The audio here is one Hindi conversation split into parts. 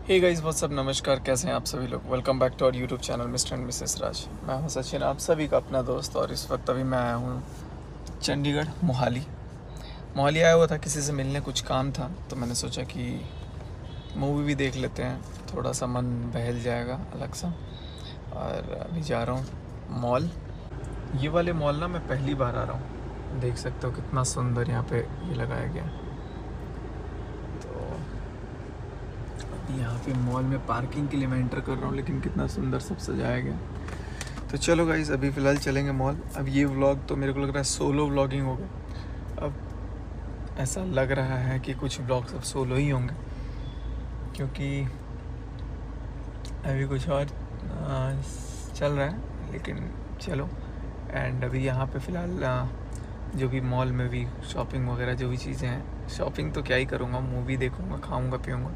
हे गाइस व्हाट्स अप, नमस्कार। कैसे हैं आप सभी लोग? Welcome back to our YouTube channel mister and missus Raj. मैं हूं सचिन, आप सभी का अपना दोस्त। और इस वक्त अभी मैं आया हूं चंडीगढ़, मोहाली आया हुआ था किसी से मिलने, कुछ काम था। तो मैंने सोचा कि मूवी भी देख लेते हैं, थोड़ा सा मन बहल जाएगा अलग सा। और अभी जा रहा हूँ मॉल। ये वाले मॉल ना मैं पहली बार आ रहा हूँ। देख सकते हो कितना सुंदर यहाँ पे ये लगाया गया है। तो यहाँ पे मॉल में पार्किंग के लिए मैं एंटर कर रहा हूँ, लेकिन कितना सुंदर सब सजाया गया। तो चलो गाइस, अभी फ़िलहाल चलेंगे मॉल। अब ये व्लॉग तो मेरे को लग रहा है सोलो व्लॉगिंग होगा। अब ऐसा लग रहा है कि कुछ व्लॉग्स अब सोलो ही होंगे, क्योंकि अभी कुछ और चल रहा है। लेकिन चलो। एंड अभी यहाँ पे फ़िलहाल जो भी मॉल में भी शॉपिंग वगैरह जो भी चीज़ें हैं, शॉपिंग तो क्या ही करूँगा, मूवी देखूँगा, खाऊँगा पीऊँगा।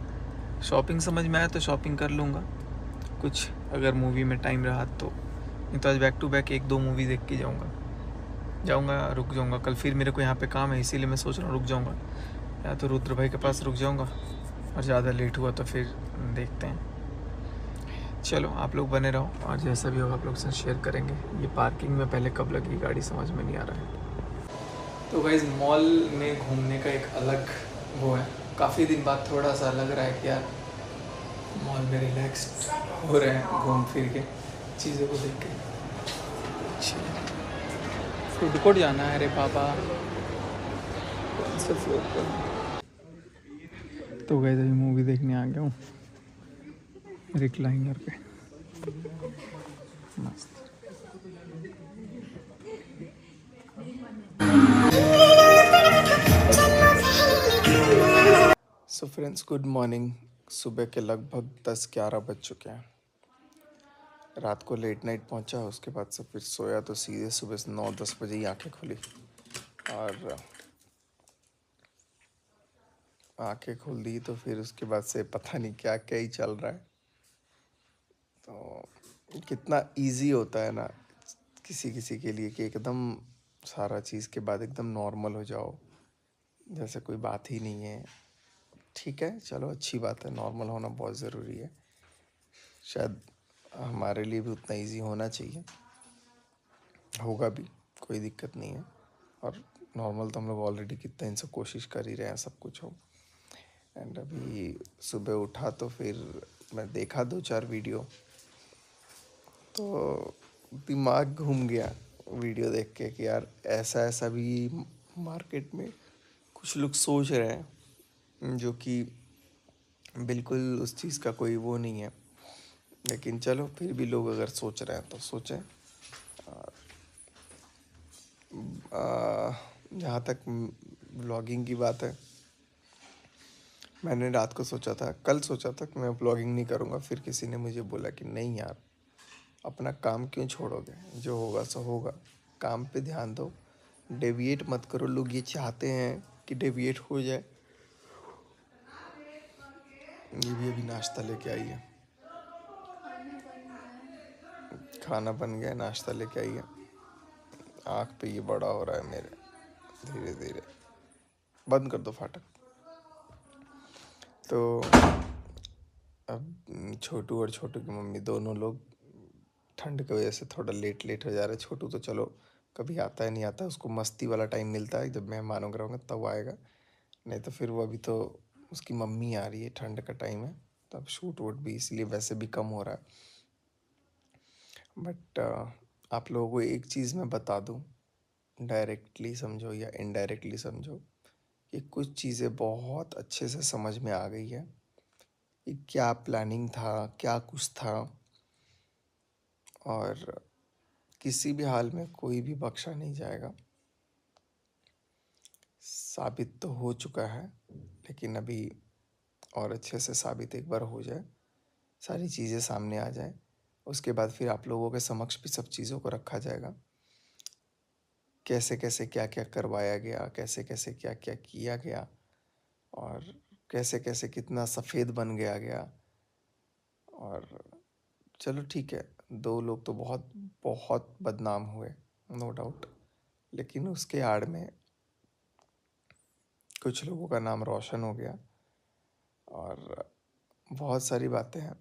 शॉपिंग समझ में आया तो शॉपिंग कर लूँगा कुछ, अगर मूवी में टाइम रहा तो। नहीं तो आज बैक टू बैक 1-2 मूवी देख के रुक जाऊँगा। कल फिर मेरे को यहाँ पे काम है, इसीलिए मैं सोच रहा हूँ रुक जाऊँगा। या तो रुद्र भाई के पास रुक जाऊँगा, और ज़्यादा लेट हुआ तो फिर देखते हैं। चलो, आप लोग बने रहो, और जैसा भी होगा आप लोग से शेयर करेंगे। ये पार्किंग में पहले कब लगी गाड़ी समझ में नहीं आ रहा है। तो गाइस, मॉल में घूमने का एक अलग वो है। काफ़ी दिन बाद थोड़ा सा लग रहा है कि यार मॉल में रिलैक्स हो रहे हैं, घूम फिर के चीज़ों को देख के। फूड कोर्ट जाना है रे पापा। कौन से फ्लोर पर? तो गए अभी मूवी देखने आ गया हूँ रिक्लाइनर पे। मस्त। So friends, good morning. सुबह के लगभग 10-11 बज चुके हैं। रात को लेट नाइट पहुंचा, उसके बाद से फिर सोया तो सीधे सुबह 9-10 बजे ही आंखें खुली। और आंखें खोल दी तो फिर उसके बाद से पता नहीं क्या क्या ही चल रहा है। तो कितना इजी होता है ना किसी किसी के लिए कि एकदम सारा चीज़ के बाद एकदम नॉर्मल हो जाओ, जैसे कोई बात ही नहीं है। ठीक है, चलो अच्छी बात है, नॉर्मल होना बहुत ज़रूरी है। शायद हमारे लिए भी उतना इजी होना चाहिए, होगा भी, कोई दिक्कत नहीं है। और नॉर्मल तो हम लोग ऑलरेडी कितना इनसे कोशिश कर ही रहे हैं सब कुछ हो। एंड अभी सुबह उठा तो फिर मैं देखा 2-4 वीडियो, तो दिमाग घूम गया वीडियो देख के कि यार ऐसा ऐसा भी मार्केट में कुछ लोग सोच रहे हैं, जो कि बिल्कुल उस चीज़ का कोई वो नहीं है। लेकिन चलो, फिर भी लोग अगर सोच रहे हैं तो सोचें। जहाँ तक व्लॉगिंग की बात है, मैंने रात को सोचा था, कल सोचा था कि मैं व्लॉगिंग नहीं करूँगा। फिर किसी ने मुझे बोला कि नहीं यार, अपना काम क्यों छोड़ोगे, जो होगा सो होगा, काम पे ध्यान दो, डेविएट मत करो। लोग ये चाहते हैं कि डेविएट हो जाए। ये भी अभी नाश्ता लेके आई है, खाना बन गया, नाश्ता लेके आई है। आँख पे ये बड़ा हो रहा है मेरे, धीरे धीरे। बंद कर दो फाटक। तो अब छोटू और छोटू की मम्मी दोनों लोग ठंड की वजह से थोड़ा लेट लेट हो जा रहे हैं। छोटू तो चलो कभी आता है, नहीं आता, उसको मस्ती वाला टाइम मिलता है जब मेहमानों का रहूँगा तब आएगा। नहीं तो फिर वो अभी तो उसकी मम्मी आ रही है, ठंड का टाइम है, तब शूट वूट भी इसलिए वैसे भी कम हो रहा है। बट आप लोगों को एक चीज़ मैं बता दूँ, डायरेक्टली समझो या इनडायरेक्टली समझो, कि कुछ चीज़ें बहुत अच्छे से समझ में आ गई है कि क्या प्लानिंग था, क्या कुछ था। और किसी भी हाल में कोई भी बख्शा नहीं जाएगा। साबित तो हो चुका है, लेकिन अभी और अच्छे से साबित एक बार हो जाए, सारी चीज़ें सामने आ जाए, उसके बाद फिर आप लोगों के समक्ष भी सब चीज़ों को रखा जाएगा। कैसे कैसे क्या क्या करवाया गया, कैसे कैसे क्या क्या किया गया, और कैसे कैसे कितना सफ़ेद बन गया। और चलो ठीक है, 2 लोग तो बहुत बहुत बदनाम हुए, नो डाउट, लेकिन उसके आड़ में कुछ लोगों का नाम रोशन हो गया। और बहुत सारी बातें हैं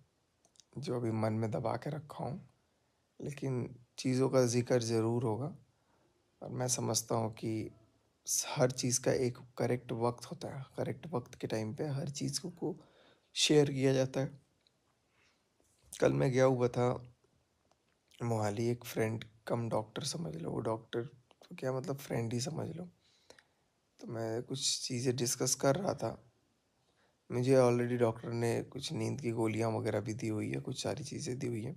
जो अभी मन में दबा के रखा हूँ, लेकिन चीज़ों का ज़िक्र ज़रूर होगा। और मैं समझता हूँ कि हर चीज़ का एक करेक्ट वक्त होता है, करेक्ट वक्त के टाइम पे हर चीज़ को शेयर किया जाता है। कल मैं गया हुआ था मोहाली, एक फ्रेंड कम डॉक्टर समझ लो, वो डॉक्टर तो क्या मतलब फ्रेंड ही समझ लो। तो मैं कुछ चीज़ें डिस्कस कर रहा था। मुझे ऑलरेडी डॉक्टर ने कुछ नींद की गोलियां वगैरह भी दी हुई है, कुछ सारी चीज़ें दी हुई हैं,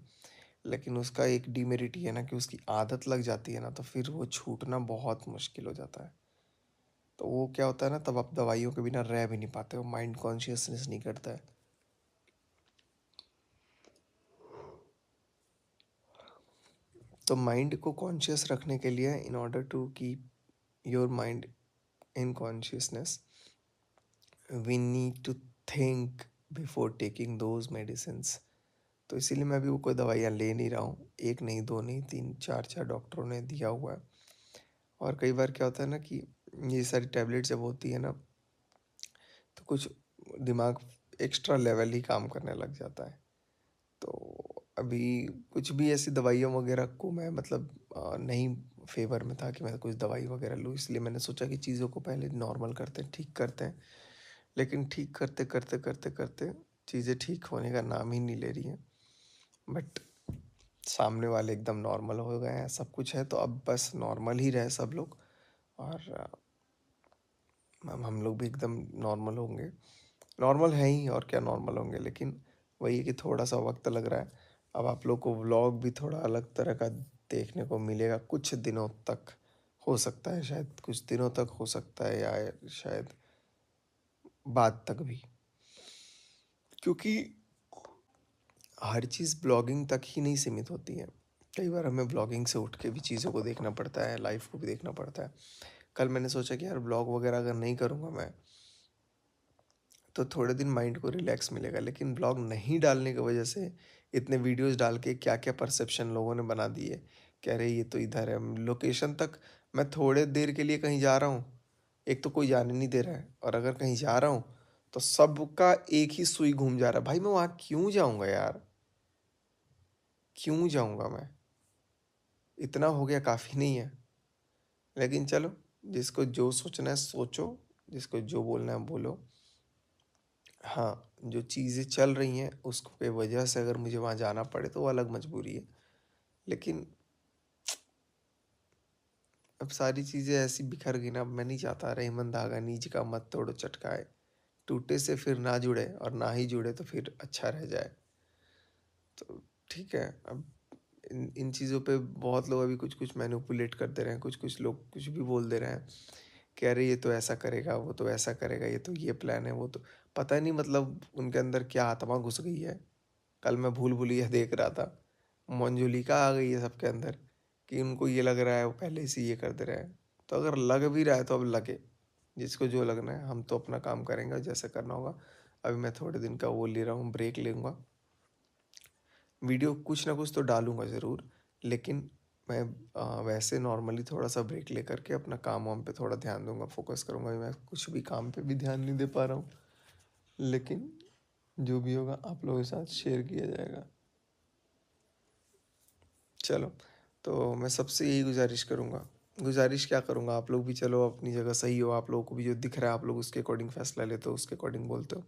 लेकिन उसका एक डीमेरिट ये है ना कि उसकी आदत लग जाती है ना, तो फिर वो छूटना बहुत मुश्किल हो जाता है। तो वो क्या होता है ना, तब आप दवाइयों के बिना रह भी नहीं पाते हो, माइंड कॉन्शियसनेस नहीं करता है। तो माइंड को कॉन्शियस रखने के लिए, in order to keep your mind in consciousness, we need to think before taking those medicines. तो इसीलिए मैं अभी वो कोई दवाइयाँ ले नहीं रहा हूँ, एक नहीं, दो नहीं, तीन चार चार डॉक्टरों ने दिया हुआ है। और कई बार क्या होता है ना कि ये सारी टैबलेट जब होती है ना, तो कुछ दिमाग एक्स्ट्रा लेवल ही काम करने लग जाता है। तो अभी कुछ भी ऐसी दवाइयों वगैरह को मैं मतलब नहीं फेवर में था कि मैं कुछ दवाई वगैरह लूँ, इसलिए मैंने सोचा कि चीज़ों को पहले नॉर्मल करते हैं, ठीक करते हैं। लेकिन ठीक करते करते करते करते चीज़ें ठीक होने का नाम ही नहीं ले रही हैं। बट सामने वाले एकदम नॉर्मल हो गए हैं, सब कुछ है, तो अब बस नॉर्मल ही रहे सब लोग। और हम लोग भी एकदम नॉर्मल होंगे, नॉर्मल है ही, और क्या नॉर्मल होंगे। लेकिन वही है कि थोड़ा सा वक्त लग रहा है। अब आप लोग को व्लॉग भी थोड़ा अलग तरह का देखने को मिलेगा कुछ दिनों तक, हो सकता है शायद कुछ दिनों तक हो सकता है, या शायद बाद तक भी, क्योंकि हर चीज़ ब्लॉगिंग तक ही नहीं सीमित होती है। कई बार हमें ब्लॉगिंग से उठ के भी चीज़ों को देखना पड़ता है, लाइफ को भी देखना पड़ता है। कल मैंने सोचा कि यार ब्लॉग वगैरह अगर नहीं करूँगा मैं, तो थोड़े दिन माइंड को रिलैक्स मिलेगा। लेकिन ब्लॉग नहीं डालने की वजह से इतने वीडियोस डाल के क्या क्या परसेप्शन लोगों ने बना दिए, कह रहे ये तो इधर है, लोकेशन तक मैं थोड़े देर के लिए कहीं जा रहा हूँ, एक तो कोई जाने नहीं दे रहा है, और अगर कहीं जा रहा हूँ तो सबका एक ही सुई घूम जा रहा है। भाई मैं वहाँ क्यों जाऊँगा यार, क्यों जाऊँगा मैं, इतना हो गया काफ़ी नहीं है। लेकिन चलो, जिसको जो सोचना है सोचो, जिसको जो बोलना है बोलो। हाँ, जो चीज़ें चल रही हैं उसके वजह से अगर मुझे वहाँ जाना पड़े तो वो अलग मजबूरी है। लेकिन अब सारी चीज़ें ऐसी बिखर गई ना, अब मैं नहीं चाहता रहीमन धागा नीज का मत तोड़ो चटकाए, टूटे से फिर ना जुड़े, और ना ही जुड़े तो फिर अच्छा रह जाए। तो ठीक है, अब इन इन चीज़ों पे बहुत लोग अभी कुछ कुछ मैनिपुलेट कर दे रहे हैं, कुछ कुछ लोग कुछ भी बोल दे रहे हैं, कह रहे ये तो ऐसा करेगा, वो तो ऐसा करेगा, ये तो ये प्लान है, वो तो पता नहीं मतलब उनके अंदर क्या आत्मा घुस गई है। कल मैं भूल भुलैया देख रहा था, मंजुलिका आ गई है सबके अंदर, कि उनको ये लग रहा है वो पहले से ये कर दे रहे हैं। तो अगर लग भी रहा है तो अब लगे, जिसको जो लगना है, हम तो अपना काम करेंगे जैसे करना होगा। अभी मैं थोड़े दिन का वो ले रहा हूँ, ब्रेक लूँगा, वीडियो कुछ ना कुछ तो डालूंगा ज़रूर, लेकिन मैं वैसे नॉर्मली थोड़ा सा ब्रेक लेकर के अपना काम वाम पे थोड़ा ध्यान दूंगा, फोकस करूंगा। मैं कुछ भी काम पे भी ध्यान नहीं दे पा रहा हूँ, लेकिन जो भी होगा आप लोगों के साथ शेयर किया जाएगा। चलो, तो मैं सबसे यही गुजारिश करूँगा, गुजारिश क्या करूँगा, आप लोग भी चलो अपनी जगह सही हो, आप लोगों को भी जो दिख रहा है आप लोग उसके अकॉर्डिंग फैसला लेते हो, उसके अकॉर्डिंग बोलते हो।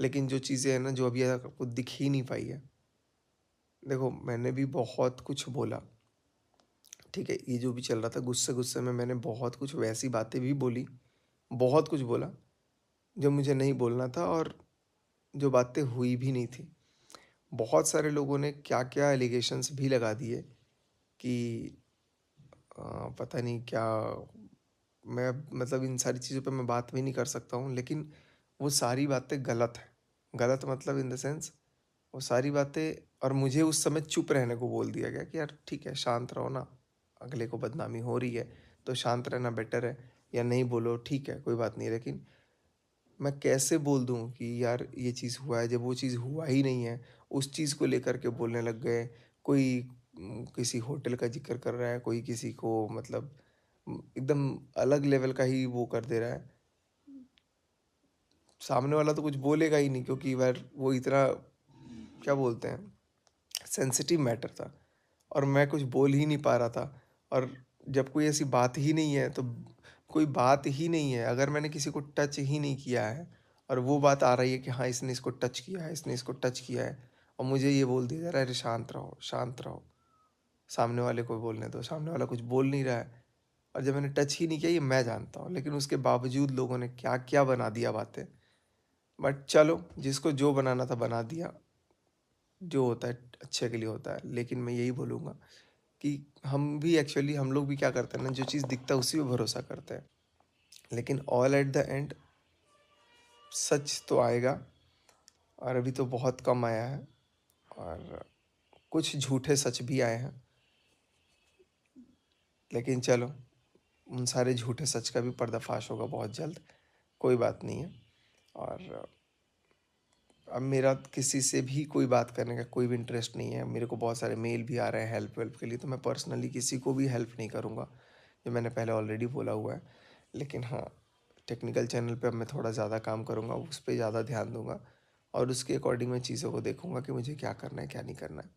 लेकिन जो चीज़ें हैं ना जो अभी तक आपको दिख ही नहीं पाई है, देखो मैंने भी बहुत कुछ बोला, ठीक है, ये जो भी चल रहा था गुस्से गुस्से में मैंने बहुत कुछ वैसी बातें भी बोली, बहुत कुछ बोला जो मुझे नहीं बोलना था, और जो बातें हुई भी नहीं थी। बहुत सारे लोगों ने क्या क्या एलिगेशंस भी लगा दिए कि पता नहीं क्या, मैं मतलब इन सारी चीज़ों पे मैं बात भी नहीं कर सकता हूँ, लेकिन वो सारी बातें गलत हैं। गलत मतलब इन द सेंस, वो सारी बातें, और मुझे उस समय चुप रहने को बोल दिया गया कि यार ठीक है शांत रहो ना, अगले को बदनामी हो रही है तो शांत रहना बेटर है, या नहीं बोलो ठीक है कोई बात नहीं। लेकिन मैं कैसे बोल दूँ कि यार ये चीज़ हुआ है, जब वो चीज़ हुआ ही नहीं है, उस चीज़ को लेकर के बोलने लग गए। कोई किसी होटल का जिक्र कर रहा है, कोई किसी को मतलब एकदम अलग लेवल का ही वो कर दे रहा है। सामने वाला तो कुछ बोलेगा ही नहीं, क्योंकि यार वो इतना, क्या बोलते हैं, सेंसिटिव मैटर था और मैं कुछ बोल ही नहीं पा रहा था। और जब कोई ऐसी बात ही नहीं है तो कोई बात ही नहीं है, अगर मैंने किसी को टच ही नहीं किया है और वो बात आ रही है कि हाँ इसने इसको टच किया है, इसने इसको टच किया है, और मुझे ये बोल दिया जा रहा है अरे शांत रहो शांत रहो, सामने वाले को बोलने दो, सामने वाला कुछ बोल नहीं रहा है। और जब मैंने टच ही नहीं किया, ये मैं जानता हूँ, लेकिन उसके बावजूद लोगों ने क्या क्या बना दिया बातें। बट चलो, जिसको जो बनाना था बना दिया, जो होता है अच्छे के लिए होता है। लेकिन मैं यही बोलूँगा कि हम लोग भी क्या करते हैं ना, जो चीज़ दिखता है उसी पे भरोसा करते हैं, लेकिन all at the and such तो आएगा। और अभी तो बहुत कम आया है, और कुछ झूठे सच भी आए हैं, लेकिन चलो, उन सारे झूठे सच का भी पर्दाफाश होगा बहुत जल्द। कोई बात नहीं है। और अब मेरा किसी से भी कोई बात करने का कोई भी इंटरेस्ट नहीं है। मेरे को बहुत सारे मेल भी आ रहे हैं हेल्प वेल्प के लिए, तो मैं पर्सनली किसी को भी हेल्प नहीं करूँगा, जो मैंने पहले ऑलरेडी बोला हुआ है। लेकिन हाँ, टेक्निकल चैनल पे अब मैं थोड़ा ज़्यादा काम करूँगा, उस पर ज़्यादा ध्यान दूंगा, और उसके अकॉर्डिंग मैं चीज़ों को देखूँगा कि मुझे क्या करना है क्या नहीं करना है।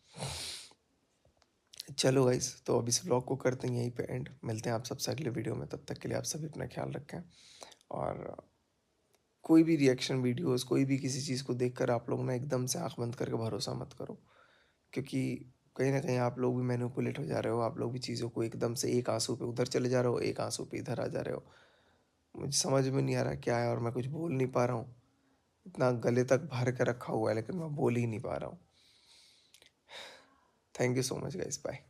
चलो गाइस, तो अब इस व्लॉग को करते हैं यहीं पे एंड। मिलते हैं आप सबसे अगले वीडियो में, तब तक के लिए आप सभी अपना ख्याल रखें। और कोई भी रिएक्शन वीडियोस, कोई भी किसी चीज़ को देखकर आप लोग ना एकदम से आँख बंद करके भरोसा मत करो, क्योंकि कहीं ना कहीं आप लोग भी मैनिपुलेट हो जा रहे हो। आप लोग भी चीज़ों को एकदम से एक आंसू पे उधर चले जा रहे हो, एक आंसू पे इधर आ जा रहे हो। मुझे समझ में नहीं आ रहा क्या है, और मैं कुछ बोल नहीं पा रहा हूँ। इतना गले तक भर के रखा हुआ है, लेकिन मैं बोल ही नहीं पा रहा हूँ। Thank you so much guys, bye.